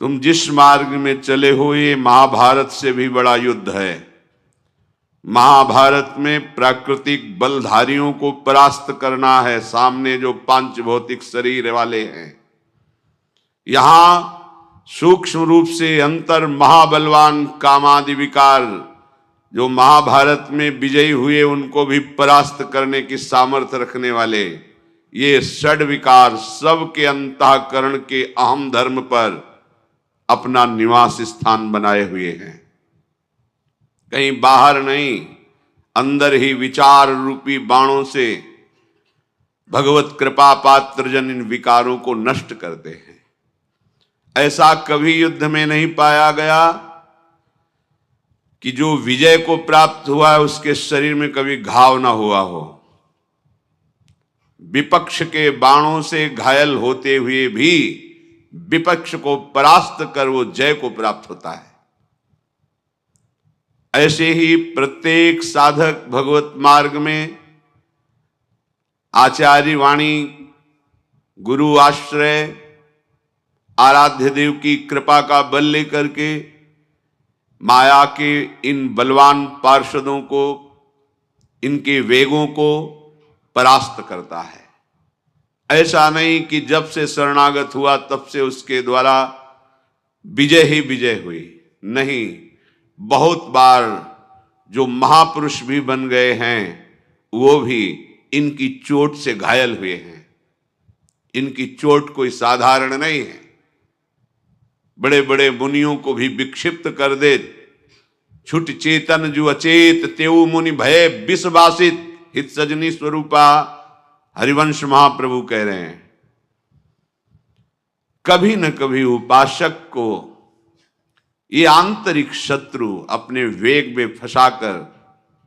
तुम जिस मार्ग में चले हो ये महाभारत से भी बड़ा युद्ध है। महाभारत में प्राकृतिक बलधारियों को परास्त करना है, सामने जो पांच भौतिक शरीर वाले हैं। यहां सूक्ष्म रूप से अंतर महाबलवान कामादि विकार जो महाभारत में विजयी हुए उनको भी परास्त करने की सामर्थ्य रखने वाले ये षड विकार सबके अंतःकरण के अहम धर्म पर अपना निवास स्थान बनाए हुए हैं। कहीं बाहर नहीं, अंदर ही विचार रूपी बाणों से भगवत कृपा पात्र जन इन विकारों को नष्ट करते हैं। ऐसा कभी युद्ध में नहीं पाया गया कि जो विजय को प्राप्त हुआ है उसके शरीर में कभी घाव ना हुआ हो। विपक्ष के बाणों से घायल होते हुए भी विपक्ष को परास्त कर वो जय को प्राप्त होता है। ऐसे ही प्रत्येक साधक भगवत मार्ग में आचार्य वाणी, गुरु आश्रय, आराध्य देव की कृपा का बल लेकर के माया के इन बलवान पार्षदों को, इनके वेगों को परास्त करता है। ऐसा नहीं कि जब से शरणागत हुआ तब से उसके द्वारा विजय ही विजय हुई। नहीं, बहुत बार जो महापुरुष भी बन गए हैं वो भी इनकी चोट से घायल हुए हैं। इनकी चोट कोई साधारण नहीं है। बड़े बड़े मुनियों को भी विक्षिप्त कर दे। छुट चेतन जो अचेत तेऊ मुनि भय विषवासित हित सजनी स्वरूपा हरिवंश महाप्रभु कह रहे हैं। कभी न कभी उपासक को ये आंतरिक शत्रु अपने वेग में फंसाकर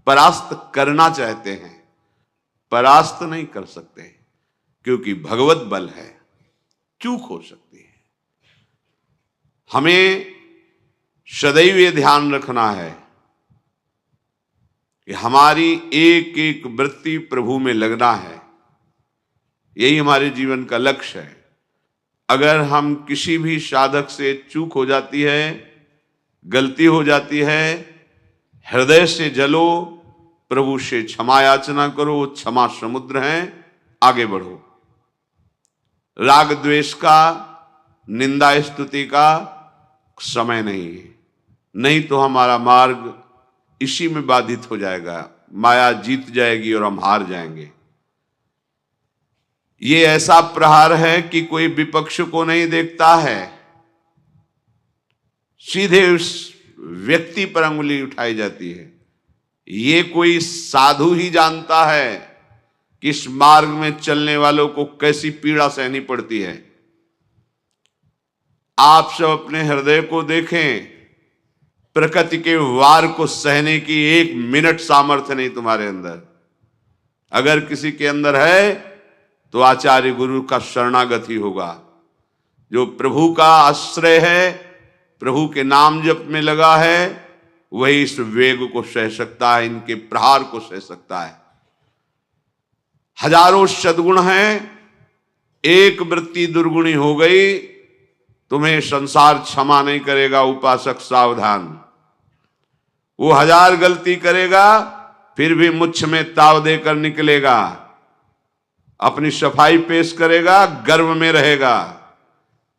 परास्त करना चाहते हैं, परास्त नहीं कर सकते क्योंकि भगवत बल है, चूक हो सकती है। हमें सदैव ये ध्यान रखना है कि हमारी एक एक वृत्ति प्रभु में लगना है। यही हमारे जीवन का लक्ष्य है। अगर हम किसी भी साधक से चूक हो जाती है, गलती हो जाती है, हृदय से जलो, प्रभु से क्षमा याचना करो, क्षमा समुद्र है, आगे बढ़ो। राग द्वेष का, निंदा स्तुति का समय नहीं है, नहीं तो हमारा मार्ग इसी में बाधित हो जाएगा। माया जीत जाएगी और हम हार जाएंगे। ये ऐसा प्रहार है कि कोई विपक्ष को नहीं देखता है, सीधे उस व्यक्ति पर अंगुली उठाई जाती है। ये कोई साधु ही जानता है कि इस मार्ग में चलने वालों को कैसी पीड़ा सहनी पड़ती है। आप सब अपने हृदय को देखें, प्रकृति के वार को सहने की एक मिनट सामर्थ्य नहीं तुम्हारे अंदर। अगर किसी के अंदर है तो आचार्य गुरु का शरणागत ही होगा। जो प्रभु का आश्रय है, प्रभु के नाम जप में लगा है, वही इस वेग को सह सकता है, इनके प्रहार को सह सकता है। हजारों सद्गुण हैं, एक वृत्ति दुर्गुणी हो गई, तुम्हें संसार क्षमा नहीं करेगा। उपासक सावधान, वो हजार गलती करेगा फिर भी मुझ में ताव देकर निकलेगा। अपनी सफाई पेश करेगा, गर्व में रहेगा।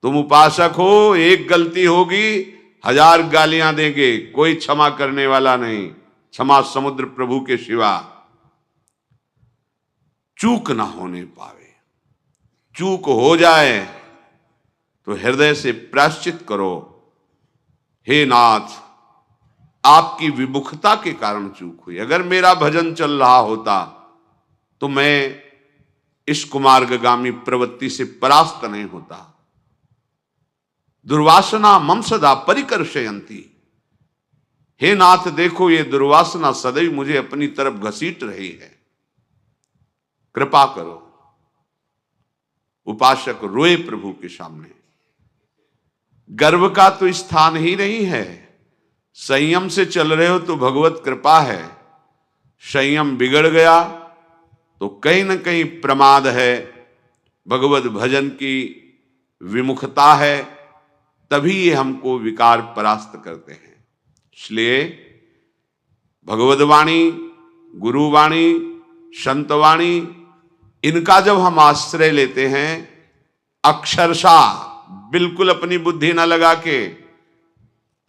तुम उपासक हो, एक गलती होगी, हजार गालियां देंगे, कोई क्षमा करने वाला नहीं। क्षमा समुद्र प्रभु के सिवा। चूक ना होने पावे, चूक हो जाए तो हृदय से प्रायश्चित करो। हे नाथ, आपकी विमुखता के कारण चूक हुई। अगर मेरा भजन चल रहा होता तो मैं इस कुमार्गगामी प्रवृत्ति से परास्त नहीं होता। दुर्वासना मम सदा परिकर्षयन्ति। हे नाथ, देखो ये दुर्वासना सदैव मुझे अपनी तरफ घसीट रही है, कृपा करो। उपासक रोए प्रभु के सामने। गर्व का तो स्थान ही नहीं है। संयम से चल रहे हो तो भगवत कृपा है। संयम बिगड़ गया तो कहीं ना कहीं प्रमाद है, भगवत भजन की विमुखता है, तभी ये हमको विकार परास्त करते हैं। इसलिए भगवद्वाणी, गुरुवाणी, संतवाणी, इनका जब हम आश्रय लेते हैं अक्षरशः बिल्कुल अपनी बुद्धि न लगा के,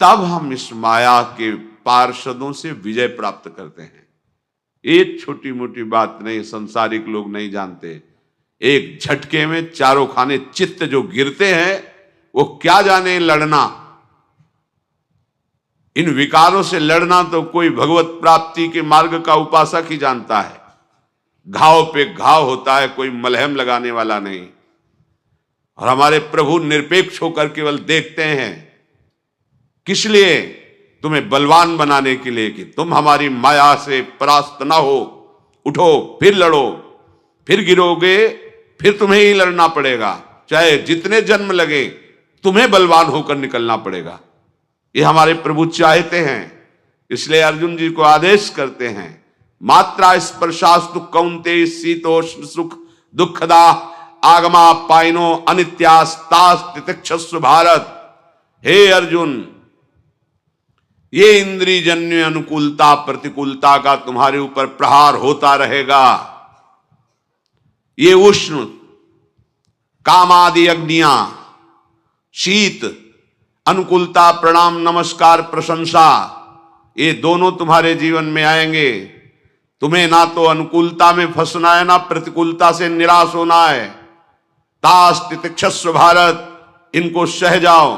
तब हम इस माया के पार्षदों से विजय प्राप्त करते हैं। एक छोटी मोटी बात नहीं, संसारिक लोग नहीं जानते। एक झटके में चारों खाने चित्त जो गिरते हैं, वो क्या जाने लड़ना। इन विकारों से लड़ना तो कोई भगवत प्राप्ति के मार्ग का उपासक ही जानता है। घाव पे घाव होता है, कोई मलहम लगाने वाला नहीं। और हमारे प्रभु निरपेक्ष होकर केवल देखते हैं। किस लिए? तुम्हें बलवान बनाने के लिए कि तुम हमारी माया से परास्त ना हो। उठो, फिर लड़ो, फिर गिरोगे, फिर तुम्हें ही लड़ना पड़ेगा। चाहे जितने जन्म लगे, तुम्हें बलवान होकर निकलना पड़ेगा। ये हमारे प्रभु चाहते हैं। इसलिए अर्जुन जी को आदेश करते हैं, मात्रा स्पर्शास्तु कौन्तेय शीतोष्ण सुख दुखदा आगमा पाइनो अनित्यास्तास तितिक्षस्व भारत। हे अर्जुन, ये इंद्रियजन्य अनुकूलता प्रतिकूलता का तुम्हारे ऊपर प्रहार होता रहेगा। ये उष्ण कामादि अग्नियां, शीत, अनुकूलता, प्रणाम, नमस्कार, प्रशंसा, ये दोनों तुम्हारे जीवन में आएंगे। तुम्हें ना तो अनुकूलता में फंसना है, ना प्रतिकूलता से निराश होना है। तास तितिक्षस्व भारत, इनको सह जाओ,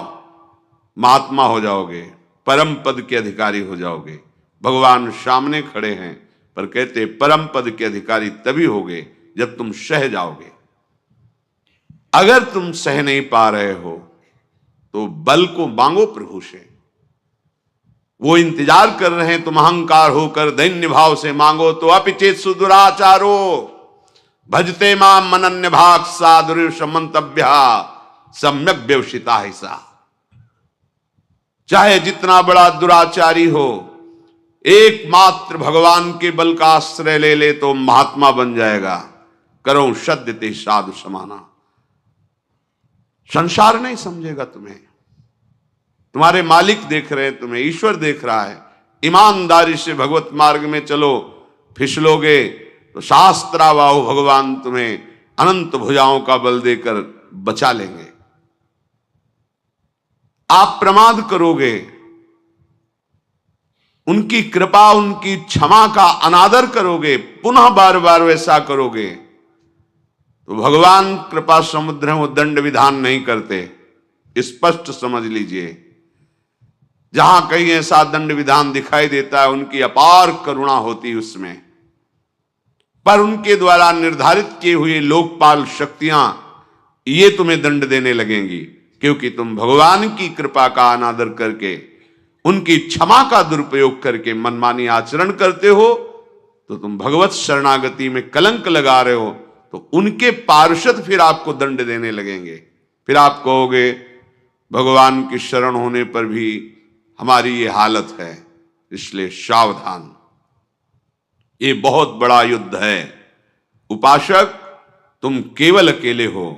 महात्मा हो जाओगे, परम पद के अधिकारी हो जाओगे। भगवान सामने खड़े हैं, पर कहते परम पद के अधिकारी तभी होगे जब तुम सह जाओगे। अगर तुम सह नहीं पा रहे हो तो बल को मांगो प्रभु से। वो इंतजार कर रहे हैं, तुम अहंकार होकर दैन्य भाव से मांगो। तो अपिचेत सुदुराचारो भजते माम मनन्य भाग सादुरुष मंतव्य सम्यक व्यवसिता है सा। चाहे जितना बड़ा दुराचारी हो, एकमात्र भगवान के बल का आश्रय ले ले तो महात्मा बन जाएगा। करो सद्यते साधु समाना। संसार नहीं समझेगा तुम्हें। तुम्हारे मालिक देख रहे हैं तुम्हें, ईश्वर देख रहा है। ईमानदारी से भगवत मार्ग में चलो, फिसलोगे तो शास्त्रावाहु भगवान तुम्हें अनंत भुजाओं का बल देकर बचा लेंगे। आप प्रमाद करोगे, उनकी कृपा, उनकी क्षमा का अनादर करोगे, पुनः बार बार वैसा करोगे, तो भगवान कृपा समुद्र है, वो दंड विधान नहीं करते। स्पष्ट समझ लीजिए। जहां कहीं ऐसा दंड विधान दिखाई देता है, उनकी अपार करुणा होती है उसमें। पर उनके द्वारा निर्धारित किए हुए लोकपाल शक्तियां ये तुम्हें दंड देने लगेंगी, क्योंकि तुम भगवान की कृपा का अनादर करके, उनकी क्षमा का दुरुपयोग करके मनमानी आचरण करते हो, तो तुम भगवत शरणागति में कलंक लगा रहे हो। तो उनके पार्षद फिर आपको दंड देने लगेंगे। फिर आप कहोगे भगवान की शरण होने पर भी हमारी ये हालत है। इसलिए सावधान, ये बहुत बड़ा युद्ध है। उपासक, तुम केवल अकेले हो।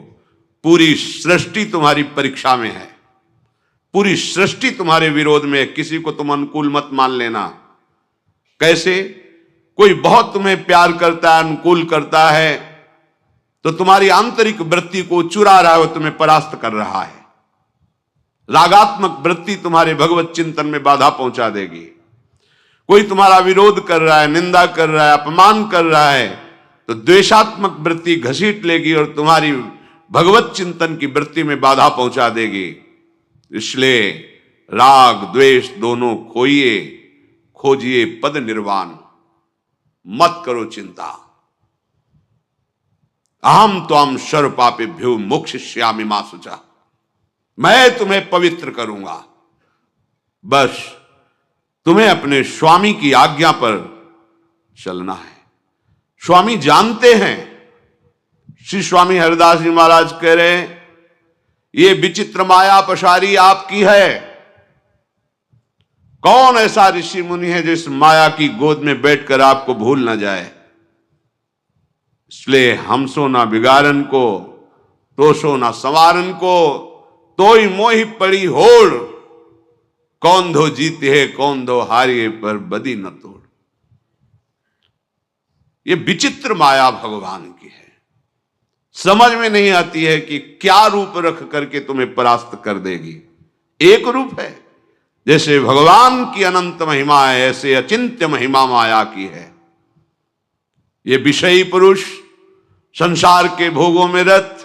पूरी सृष्टि तुम्हारी परीक्षा में है, पूरी सृष्टि तुम्हारे विरोध में है। किसी को तुम अनुकूल मत मान लेना। कैसे? कोई बहुत तुम्हें प्यार करता है, अनुकूल करता है, तो तुम्हारी आंतरिक वृत्ति को चुरा रहा है, वो तुम्हें परास्त कर रहा है। रागात्मक वृत्ति तुम्हारे भगवत चिंतन में बाधा पहुंचा देगी। कोई तुम्हारा विरोध कर रहा है, निंदा कर रहा है, अपमान कर रहा है, तो द्वेषात्मक वृत्ति घसीट लेगी और तुम्हारी भगवत चिंतन की वृत्ति में बाधा पहुंचा देगी। इसलिए राग द्वेष दोनों खोइए, खोजिए पद निर्वाण, मत करो चिंता। अहम त्वाम सर्व पापेभ्यो मोक्षयिष्यामि मा शुचा। मैं तुम्हें पवित्र करूंगा। बस तुम्हें अपने स्वामी की आज्ञा पर चलना है। स्वामी जानते हैं। श्री स्वामी हरिदास जी महाराज कह रहे हैं, ये विचित्र माया पसारी आपकी है। कौन ऐसा ऋषि मुनि है जो इस माया की गोद में बैठकर आपको भूल ना जाए। इसलिए हमसो ना बिगाड़न को, तोसो ना संवारन को, तोई मोहि पड़ी होड़, कौन दो जीते है कौन दो हारिए, पर बदी न तोड़। ये विचित्र माया भगवान की है, समझ में नहीं आती है कि क्या रूप रख करके तुम्हें परास्त कर देगी। एक रूप है, जैसे भगवान की अनंत महिमा है ऐसे अचिंत्य महिमा माया की है। ये विषयी पुरुष संसार के भोगों में रत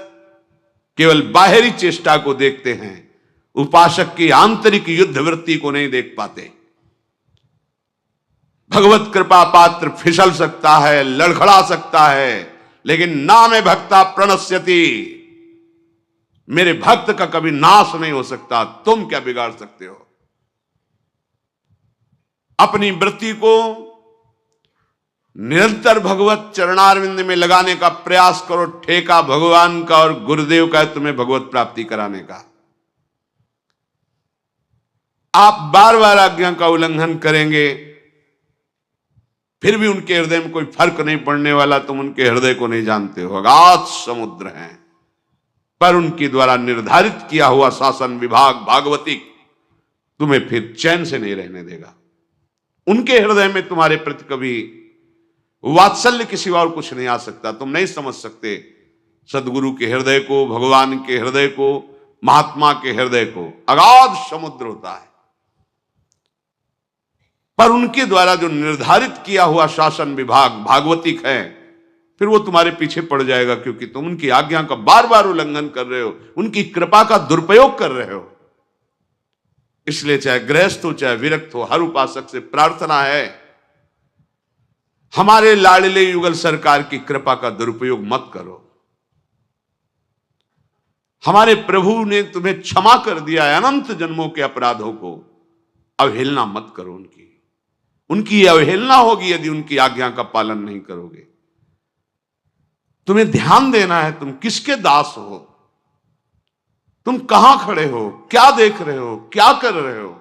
केवल बाहरी चेष्टा को देखते हैं, उपासक की आंतरिक युद्ध वृत्ति को नहीं देख पाते। भगवत कृपा पात्र फिसल सकता है, लड़खड़ा सकता है, लेकिन नाम भक्ता प्रणश्यति, मेरे भक्त का कभी नाश नहीं हो सकता। तुम क्या बिगाड़ सकते हो? अपनी वृत्ति को निरंतर भगवत चरणारविंद में लगाने का प्रयास करो। ठेका भगवान का और गुरुदेव का है तुम्हें भगवत प्राप्ति कराने का। आप बार बार आज्ञा का उल्लंघन करेंगे, फिर भी उनके हृदय में कोई फर्क नहीं पड़ने वाला। तुम उनके हृदय को नहीं जानते हो, अगाध समुद्र हैं, पर उनके द्वारा निर्धारित किया हुआ शासन विभाग भागवतिक तुम्हें फिर चैन से नहीं रहने देगा। उनके हृदय में तुम्हारे प्रति कभी वात्सल्य के सिवा और कुछ नहीं आ सकता। तुम नहीं समझ सकते सदगुरु के हृदय को, भगवान के हृदय को, महात्मा के हृदय को। अगाध समुद्र होता है, पर उनके द्वारा जो निर्धारित किया हुआ शासन विभाग भागवतिक है, फिर वो तुम्हारे पीछे पड़ जाएगा, क्योंकि तुम उनकी आज्ञा का बार बार उल्लंघन कर रहे हो, उनकी कृपा का दुरुपयोग कर रहे हो। इसलिए चाहे गृहस्थ हो चाहे विरक्त हो, हर उपासक से प्रार्थना है, हमारे लाडले युगल सरकार की कृपा का दुरुपयोग मत करो। हमारे प्रभु ने तुम्हें क्षमा कर दिया है अनंत जन्मों के अपराधों को, अवहेलना मत करो। उनकी अवहेलना होगी यदि उनकी आज्ञा का पालन नहीं करोगे। तुम्हें ध्यान देना है, तुम किसके दास हो, तुम कहां खड़े हो, क्या देख रहे हो, क्या कर रहे हो।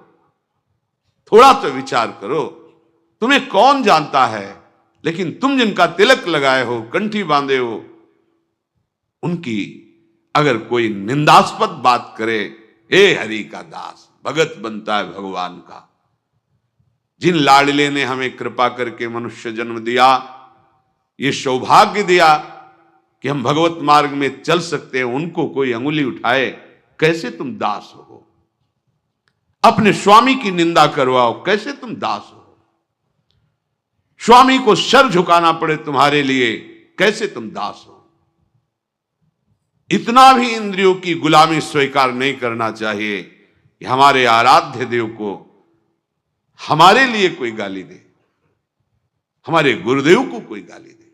थोड़ा तो विचार करो। तुम्हें कौन जानता है, लेकिन तुम जिनका तिलक लगाए हो, कंठी बांधे हो, उनकी अगर कोई निंदास्पद बात करे, हे हरि का दास, भगत बनता है भगवान का। जिन लाडले ने हमें कृपा करके मनुष्य जन्म दिया, ये सौभाग्य दिया कि हम भगवत मार्ग में चल सकते हैं, उनको कोई अंगुली उठाए, कैसे तुम दास हो। अपने स्वामी की निंदा करवाओ, कैसे तुम दास हो। स्वामी को सर झुकाना पड़े तुम्हारे लिए, कैसे तुम दास हो। इतना भी इंद्रियों की गुलामी स्वीकार नहीं करना चाहिए कि हमारे आराध्य देव को हमारे लिए कोई गाली दे, हमारे गुरुदेव को कोई गाली दे,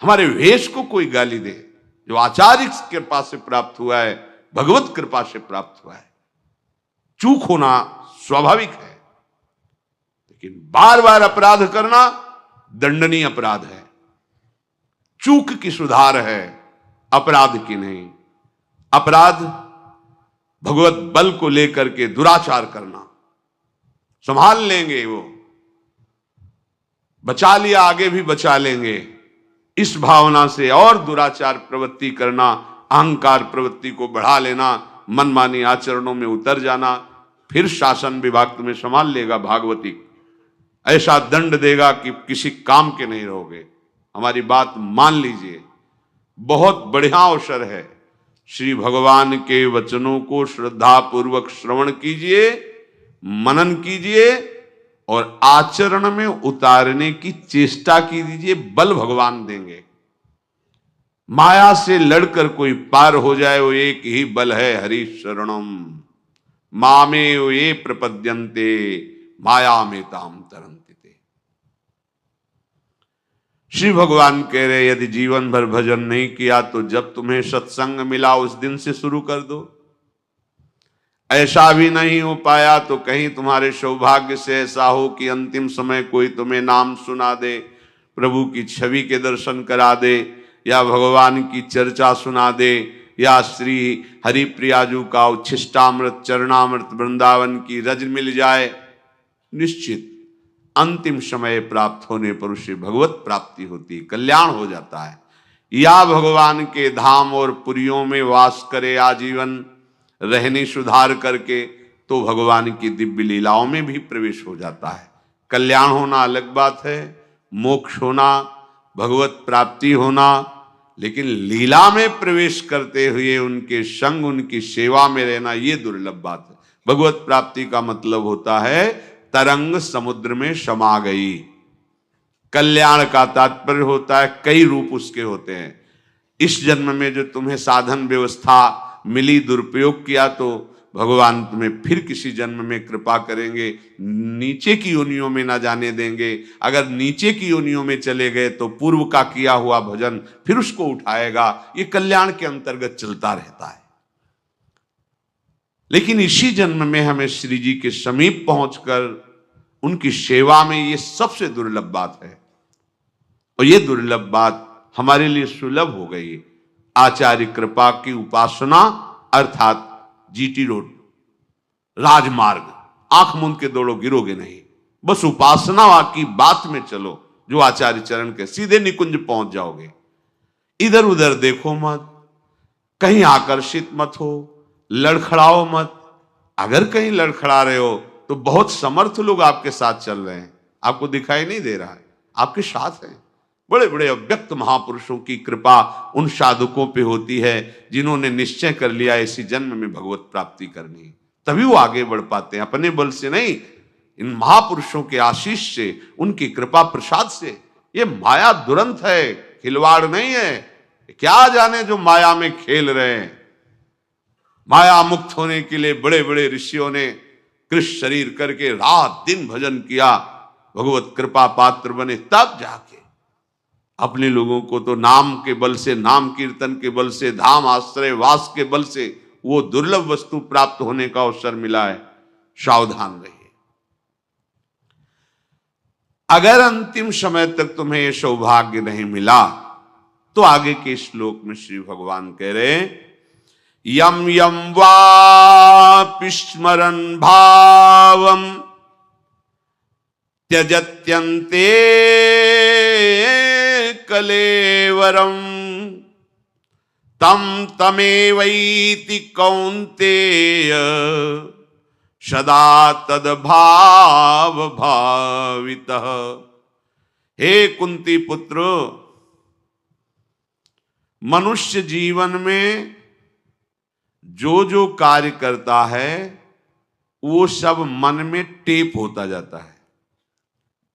हमारे वेश को कोई गाली दे, जो आचार्य कृपा से प्राप्त हुआ है, भगवत कृपा से प्राप्त हुआ है। चूक होना स्वाभाविक है, लेकिन बार बार अपराध करना दंडनीय अपराध है। चूक की सुधार है, अपराध की नहीं। अपराध भगवत बल को लेकर के दुराचार करना, संभाल लेंगे वो, बचा लिया आगे भी बचा लेंगे, इस भावना से और दुराचार प्रवृत्ति करना, अहंकार प्रवृत्ति को बढ़ा लेना, मनमानी आचरणों में उतर जाना, फिर शासन विभाग तुम्हें संभाल लेगा। भागवती ऐसा दंड देगा कि किसी काम के नहीं रहोगे। हमारी बात मान लीजिए, बहुत बढ़िया अवसर है। श्री भगवान के वचनों को श्रद्धा पूर्वक श्रवण कीजिए, मनन कीजिए और आचरण में उतारने की चेष्टा कीजिए। बल भगवान देंगे। माया से लड़कर कोई पार हो जाए, वो एक ही बल है, हरि शरणम मामे ये प्रपद्यन्ते माया में ताम तरन्ति। श्री भगवान कह रहे, यदि जीवन भर भजन नहीं किया तो जब तुम्हें सत्संग मिला उस दिन से शुरू कर दो। ऐसा भी नहीं हो पाया तो कहीं तुम्हारे सौभाग्य से ऐसा हो कि अंतिम समय कोई तुम्हें नाम सुना दे, प्रभु की छवि के दर्शन करा दे, या भगवान की चर्चा सुना दे, या श्री हरिप्रियाजू का उच्छिष्टामृत चरणामृत वृंदावन की रज मिल जाए। निश्चित अंतिम समय प्राप्त होने पर उसे भगवत प्राप्ति होती, कल्याण हो जाता है। या भगवान के धाम और पुरियों में वास करे आजीवन, रहने सुधार करके तो भगवान की दिव्य लीलाओं में भी प्रवेश हो जाता है। कल्याण होना अलग बात है, मोक्ष होना, भगवत प्राप्ति होना, लेकिन लीला में प्रवेश करते हुए उनके संग, उनकी सेवा में रहना, ये दुर्लभ बात है। भगवत प्राप्ति का मतलब होता है तरंग समुद्र में समा गई। कल्याण का तात्पर्य होता है कई रूप उसके होते हैं। इस जन्म में जो तुम्हें साधन व्यवस्था मिली, दुरुपयोग किया तो भगवान तुम्हें फिर किसी जन्म में कृपा करेंगे, नीचे की योनियों में ना जाने देंगे। अगर नीचे की योनियों में चले गए तो पूर्व का किया हुआ भजन फिर उसको उठाएगा। ये कल्याण के अंतर्गत चलता रहता है। लेकिन इसी जन्म में हमें श्री जी के समीप पहुंचकर उनकी सेवा में, ये सबसे दुर्लभ बात है। और ये दुर्लभ बात हमारे लिए सुलभ हो गई। आचार्य कृपा की उपासना अर्थात जीटी रोड, राजमार्ग, आंख मूंद के दौड़ो गिरोगे नहीं, बस उपासना की बात में चलो, जो आचार्य चरण के सीधे निकुंज पहुंच जाओगे। इधर उधर देखो मत, कहीं आकर्षित मत हो, लड़खड़ाओ मत। अगर कहीं लड़खड़ा रहे हो तो बहुत समर्थ लोग आपके साथ चल रहे हैं, आपको दिखाई नहीं दे रहा है, आपके साथ हैं। बड़े बड़े अव्यक्त महापुरुषों की कृपा उन साधुकों पे होती है जिन्होंने निश्चय कर लिया इसी जन्म में भगवत प्राप्ति करनी, तभी वो आगे बढ़ पाते हैं। अपने बल से नहीं, इन महापुरुषों के आशीष से, उनकी कृपा प्रसाद से। ये माया दुरंत है, खिलवाड़ नहीं है। क्या जाने जो माया में खेल रहे हैं। माया मुक्त होने के लिए बड़े बड़े ऋषियों ने कृष्ण शरीर करके रात दिन भजन किया, भगवत कृपा पात्र बने, तब जाके अपने लोगों को तो नाम के बल से, नाम कीर्तन के बल से, धाम आश्रय वास के बल से वो दुर्लभ वस्तु प्राप्त होने का अवसर मिला है। सावधान रहिए। अगर अंतिम समय तक तुम्हें यह सौभाग्य नहीं मिला तो आगे के श्लोक में श्री भगवान कह रहे हैं, यम यम वापि स्मरन् भावम त्यजत्यन्ते कलेवरम तम तमेवैति कौन्तेय सदा तद्भाव भावितः। हे कुंती पुत्र, मनुष्य जीवन में जो जो कार्य करता है वो सब मन में टेप होता जाता है।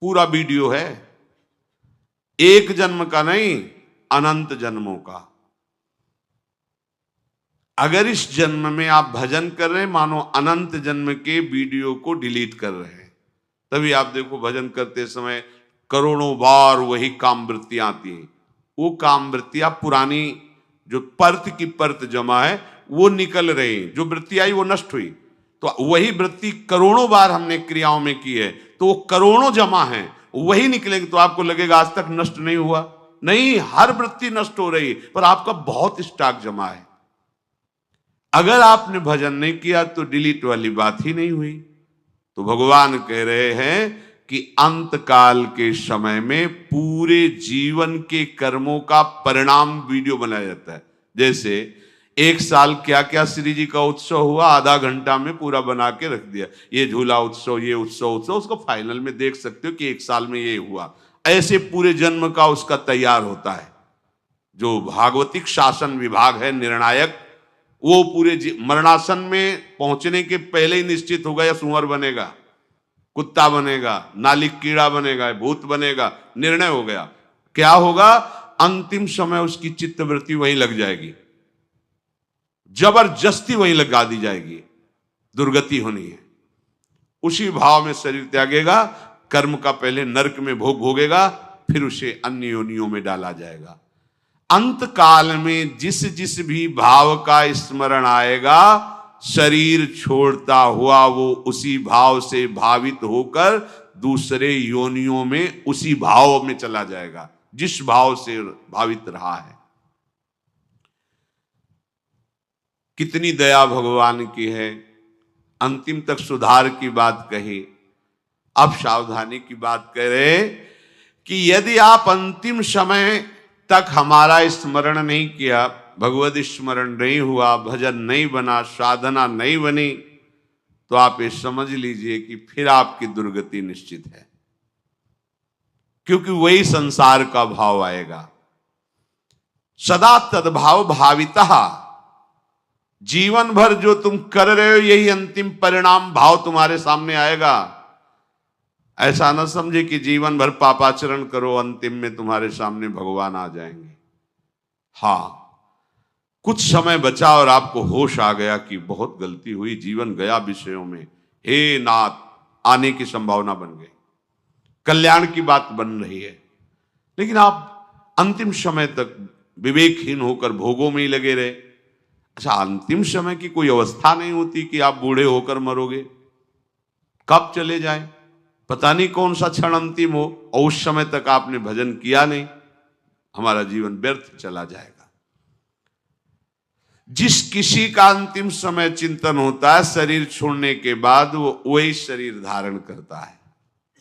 पूरा वीडियो है, एक जन्म का नहीं, अनंत जन्मों का। अगर इस जन्म में आप भजन कर रहे हैं, मानो अनंत जन्म के वीडियो को डिलीट कर रहे हैं। तभी आप देखो भजन करते समय करोड़ों बार वही काम वृत्तियां आती हैं। वो काम वृत्तियां पुरानी जो परत की परत जमा है वो निकल रही, जो वृत्ति आई वो नष्ट हुई, तो वही वृत्ति करोड़ों बार हमने क्रियाओं में की है, तो वो करोड़ों जमा है, वही निकलेगी। तो आपको लगेगा आज तक नष्ट नहीं हुआ, नहीं, हर वृत्ति नष्ट हो रही, पर आपका बहुत स्टॉक जमा है। अगर आपने भजन नहीं किया तो डिलीट वाली बात ही नहीं हुई। तो भगवान कह रहे हैं कि अंत काल के समय में पूरे जीवन के कर्मों का परिणाम वीडियो बनाया जाता है। जैसे एक साल क्या क्या श्री जी का उत्सव हुआ, आधा घंटा में पूरा बना के रख दिया, ये झूला उत्सव, ये उत्सव, उसको फाइनल में देख सकते हो कि एक साल में ये हुआ। ऐसे पूरे जन्म का उसका तैयार होता है। जो भागवतिक शासन विभाग है निर्णायक, वो पूरे मरणासन में पहुंचने के पहले ही निश्चित होगा, या सुअर बनेगा, कुत्ता बनेगा, नालिक कीड़ा बनेगा, भूत बनेगा, निर्णय हो गया। क्या होगा, अंतिम समय उसकी चित्तवृत्ति वहीं लग जाएगी, जबरदस्ती वहीं लगा दी जाएगी, दुर्गति होनी है। उसी भाव में शरीर त्यागेगा, कर्म का पहले नरक में भोग भोगेगा, फिर उसे अन्य योनियों में डाला जाएगा। अंत काल में जिस जिस भी भाव का स्मरण आएगा, शरीर छोड़ता हुआ वो उसी भाव से भावित होकर दूसरे योनियों में उसी भाव में चला जाएगा जिस भाव से भावित रहा है। कितनी दया भगवान की है। अंतिम तक सुधार की बात कही, अब सावधानी की बात कह रहे कि यदि आप अंतिम समय तक हमारा स्मरण नहीं किया भगवत स्मरण नहीं हुआ, भजन नहीं बना, साधना नहीं बनी, तो आप ये समझ लीजिए कि फिर आपकी दुर्गति निश्चित है, क्योंकि वही संसार का भाव आएगा। सदा तद्भाव भाविता, जीवन भर जो तुम कर रहे हो यही अंतिम परिणाम भाव तुम्हारे सामने आएगा। ऐसा न समझे कि जीवन भर पापाचरण करो, अंतिम में तुम्हारे सामने भगवान आ जाएंगे। हाँ, कुछ समय बचा और आपको होश आ गया कि बहुत गलती हुई, जीवन गया विषयों में, हे नाथ, आने की संभावना बन गई, कल्याण की बात बन रही है, लेकिन आप अंतिम समय तक विवेकहीन होकर भोगों में ही लगे रहे। अच्छा, अंतिम समय की कोई अवस्था नहीं होती कि आप बूढ़े होकर मरोगे, कब चले जाए पता नहीं, कौन सा क्षण अंतिम हो, और उस समय तक आपने भजन किया नहीं, हमारा जीवन व्यर्थ चला जाएगा। जिस किसी का अंतिम समय चिंतन होता है, शरीर छोड़ने के बाद वो वही शरीर धारण करता है।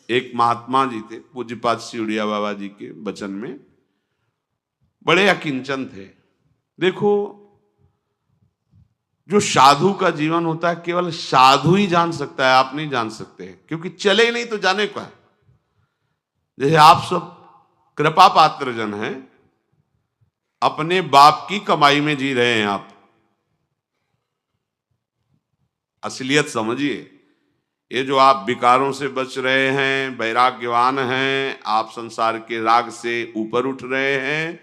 एक महात्मा जी थे, पूज्यपाद सिउड़िया बाबा जी के वचन में, बड़े अकिंचन थे। देखो, जो साधु का जीवन होता है केवल साधु ही जान सकता है, आप नहीं जान सकते, क्योंकि चले ही नहीं तो जाने का है। जैसे आप सब कृपा पात्र जन हैं, अपने बाप की कमाई में जी रहे हैं, आप असलियत समझिए। ये जो आप विकारों से बच रहे हैं, वैराग्यवान हैं, आप संसार के राग से ऊपर उठ रहे हैं,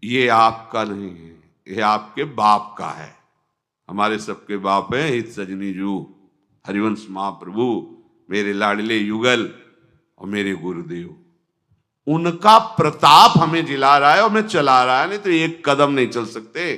ये आपका नहीं है, ये आपके बाप का है। हमारे सबके बाप हैं हित सजनी जू, हरिवंश महाप्रभु, मेरे लाडले युगल और मेरे गुरुदेव। उनका प्रताप हमें जिला रहा है और हमें चला रहा है, नहीं तो एक कदम नहीं चल सकते।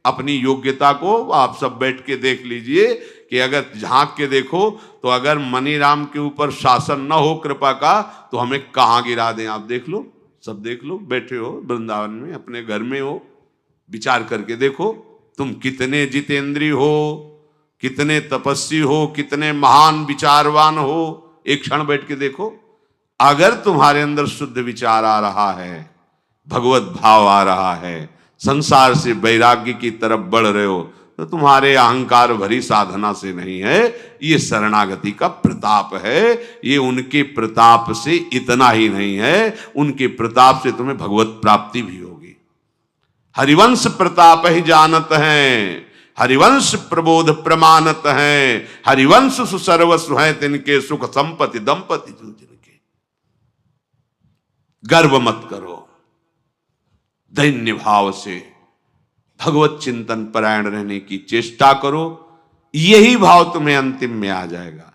अपनी योग्यता को आप सब बैठ के देख लीजिए कि अगर झांक के देखो तो अगर मनीराम के ऊपर शासन न हो कृपा का, तो हमें कहाँ गिरा दें। आप देख लो, सब देख लो, बैठे हो वृंदावन में, अपने घर में हो, विचार करके देखो तुम कितने जितेंद्रीय हो, कितने तपस्वी हो, कितने महान विचारवान हो। एक क्षण बैठ के देखो, अगर तुम्हारे अंदर शुद्ध विचार आ रहा है, भगवत भाव आ रहा है, संसार से वैराग्य की तरफ बढ़ रहे हो, तो तुम्हारे अहंकार भरी साधना से नहीं है, ये शरणागति का प्रताप है। ये उनके प्रताप से इतना ही नहीं है, उनके प्रताप से तुम्हें भगवत प्राप्ति भी होगी। हरिवंश प्रताप ही जानत हैं, हरिवंश प्रबोध प्रमाणत हैं, हरिवंश सुसर्वस्व हैं तिनके, सुख संपत्ति दंपति जिनके। गर्व मत करो, दैन्य भाव से भगवत चिंतन परायण रहने की चेष्टा करो, यही भाव तुम्हें अंतिम में आ जाएगा।